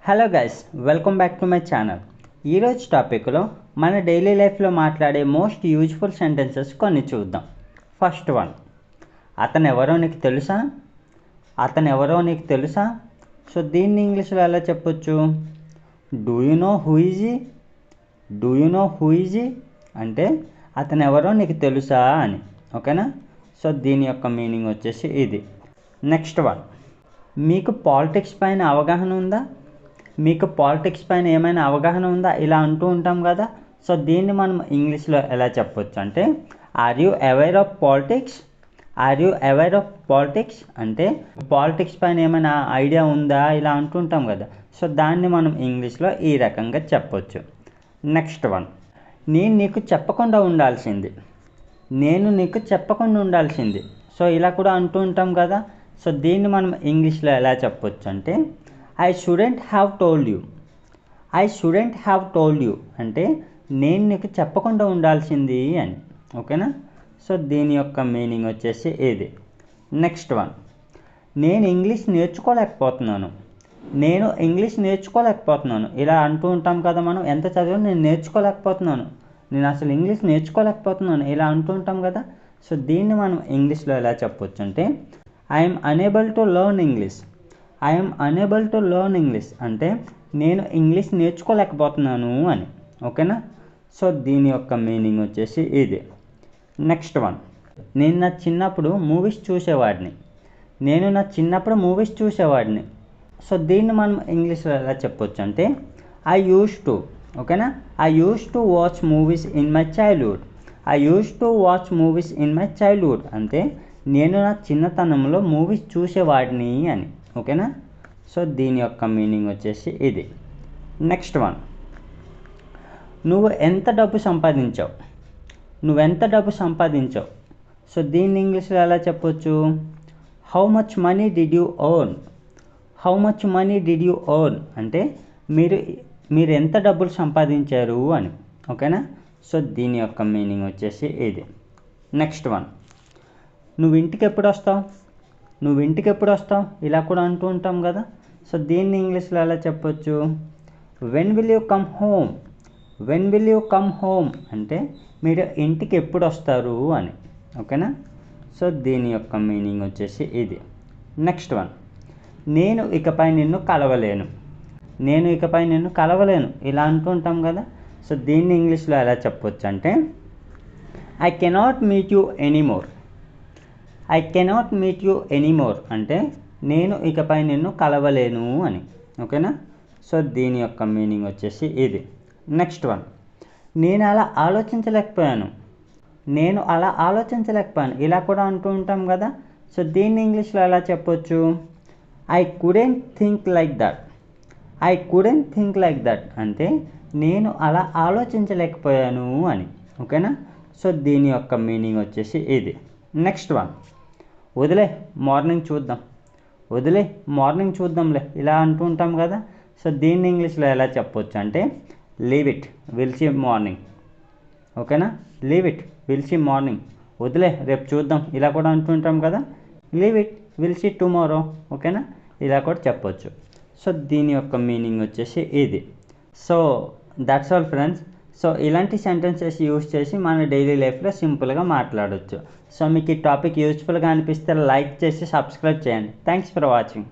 Hello guys, welcome back to my channel. ఈరోజు టాపిక్లో మన డైలీ లైఫ్లో మాట్లాడే మోస్ట్ యూజ్ఫుల్ సెంటెన్సెస్ కొన్ని చూద్దాం. ఫస్ట్ వన్, అతను ఎవరో నీకు తెలుసా? అతను ఎవరో నీకు తెలుసా? సో దీన్ని ఇంగ్లీష్లో ఎలా చెప్పొచ్చు? Do you know who is he? Do you know who is he అంటే అతను ఎవరో నీకు తెలుసా అని. ఓకేనా? సో దీని యొక్క మీనింగ్ వచ్చేసి ఇది. నెక్స్ట్ వన్, మీకు పాలిటిక్స్ పైన అవగాహన ఉందా? మీకు పాలిటిక్స్ పైన ఏమైనా అవగాహన ఉందా? ఇలా అంటూ ఉంటాం కదా. సో దీన్ని మనం ఇంగ్లీష్లో ఎలా చెప్పొచ్చు అంటే are you aware of politics? Are you aware of politics అంటే పాలిటిక్స్ పైన ఏమైనా ఐడియా ఉందా? ఇలా అంటుంటాం కదా. సో దాన్ని మనం ఇంగ్లీష్లో ఈ రకంగా చెప్పొచ్చు. నెక్స్ట్ వన్, నేను నీకు చెప్పకుండా ఉండాల్సింది. నేను నీకు చెప్పకుండా ఉండాల్సింది. సో ఇలా కూడా అంటూ ఉంటాం కదా. సో దీన్ని మనం ఇంగ్లీష్లో ఎలా చెప్పొచ్చు అంటే I shouldn't have told you. I shouldn't have told you అంటే నేను నీకు చెప్పకుండా ఉండాల్సింది అని. ఓకేనా? సో దీని యొక్క మీనింగ్ వచ్చేసి ఇది. నెక్స్ట్ వన్, నేను ఇంగ్లీష్ నేర్చుకోలేకపోతున్నాను. నేను ఇంగ్లీష్ నేర్చుకోలేకపోతున్నాను. ఇలా అంటూ ఉంటాం కదా మనం. ఎంత చదివా నేను నేర్చుకోలేకపోతున్నాను, నేను అసలు ఇంగ్లీష్ నేర్చుకోలేకపోతున్నాను, ఇలా అంటూ ఉంటాం కదా. సో దీన్ని మనం ఇంగ్లీష్లో ఎలా చెప్పొచ్చు అంటే I'm unable to learn English. I'm unable to learn English అంటే నేను ఇంగ్లీష్ నేర్చుకోలేకపోతున్నాను అని. ఓకేనా? సో దీని యొక్క మీనింగ్ వచ్చేసి ఇది. నెక్స్ట్ వన్, నేను నా చిన్నప్పుడు మూవీస్ చూసేవాడిని. నేను నా చిన్నప్పుడు మూవీస్ చూసేవాడిని. సో దీన్ని మనం ఇంగ్లీష్లో ఎలా చెప్పొచ్చు అంటే ఐ యూస్ టు. ఓకేనా? I use to watch movies in my childhood. I use to watch movies in my childhood అంటే నేను నా చిన్నతనంలో మూవీస్ చూసేవాడిని అని. ఓకేనా? సో దీని యొక్క మీనింగ్ వచ్చేసి ఇది. నెక్స్ట్ వన్, నువ్వు ఎంత డబ్బు సంపాదించావు? నువ్వెంత డబ్బు సంపాదించావు? సో దీన్ని ఇంగ్లీష్లో ఎలా చెప్పొచ్చు? How much money did you earn? How much money did you earn అంటే మీరు ఎంత డబ్బులు సంపాదించారు అని. ఓకేనా? సో దీని యొక్క మీనింగ్ వచ్చేసి ఇది. నెక్స్ట్ వన్, నువ్వు ఇంటికి ఎప్పుడు వస్తావు? నువ్వు ఇంటికి ఎప్పుడు వస్తావు? ఇలా కూడా అంటూ ఉంటాం కదా. సో దీన్ని ఇంగ్లీష్లో ఎలా చెప్పొచ్చు? When will you come home? When will you come home అంటే మీరు ఇంటికి ఎప్పుడు వస్తారు అని. ఓకేనా? సో దీని యొక్క మీనింగ్ వచ్చేసి ఇది. నెక్స్ట్ వన్, నేను ఇకపై నిన్ను కలవలేను. నేను ఇకపై నిన్ను కలవలేను, ఇలా అంటూ ఉంటాం కదా. సో దీన్ని ఇంగ్లీష్లో ఎలా చెప్పొచ్చు అంటే I cannot meet you anymore. I cannot meet you anymore అంటే నేను ఇకపై నిన్ను కలవలేను అని. ఓకేనా? సో దీని యొక్క మీనింగ్ వచ్చేసి ఇది. నెక్స్ట్ వన్, నేను అలా ఆలోచించలేకపోయాను. నేను అలా ఆలోచించలేకపోయాను, ఇలా కూడా అంటూ ఉంటాం కదా. సో దీన్ని ఇంగ్లీష్లో ఎలా చెప్పొచ్చు? I couldn't think like that. I couldn't think like that అంటే నేను అలా ఆలోచించలేకపోయాను అని. ఓకేనా? సో దీని యొక్క మీనింగ్ వచ్చేసి ఇది. నెక్స్ట్ వన్, వదిలే మార్నింగ్ చూద్దాం. వదిలే మార్నింగ్ చూద్దాంలే, ఇలా అంటూ ఉంటాం కదా. సో దీన్ని ఇంగ్లీష్లో ఎలా చెప్పొచ్చు అంటే leave it will see morning. ఓకేనా? Leave it will see morning, వదిలే రేపు చూద్దాం, ఇలా కూడా అంటుంటాం కదా. Leave it will see tomorrow. ఓకేనా? ఇలా కూడా చెప్పొచ్చు. సో దీని యొక్క మీనింగ్ వచ్చేసి ఇది. So that's all friends. So ఇలాంటి సెంటెన్సెస్ యూజ్ చేసి మన డైలీ లైఫ్లో సింపుల్గా మాట్లాడవచ్చు. సో మీకు ఈ టాపిక్ యూజ్ఫుల్గా అనిపిస్తే లైక్ చేసి సబ్స్క్రైబ్ చేయండి. Thanks for watching.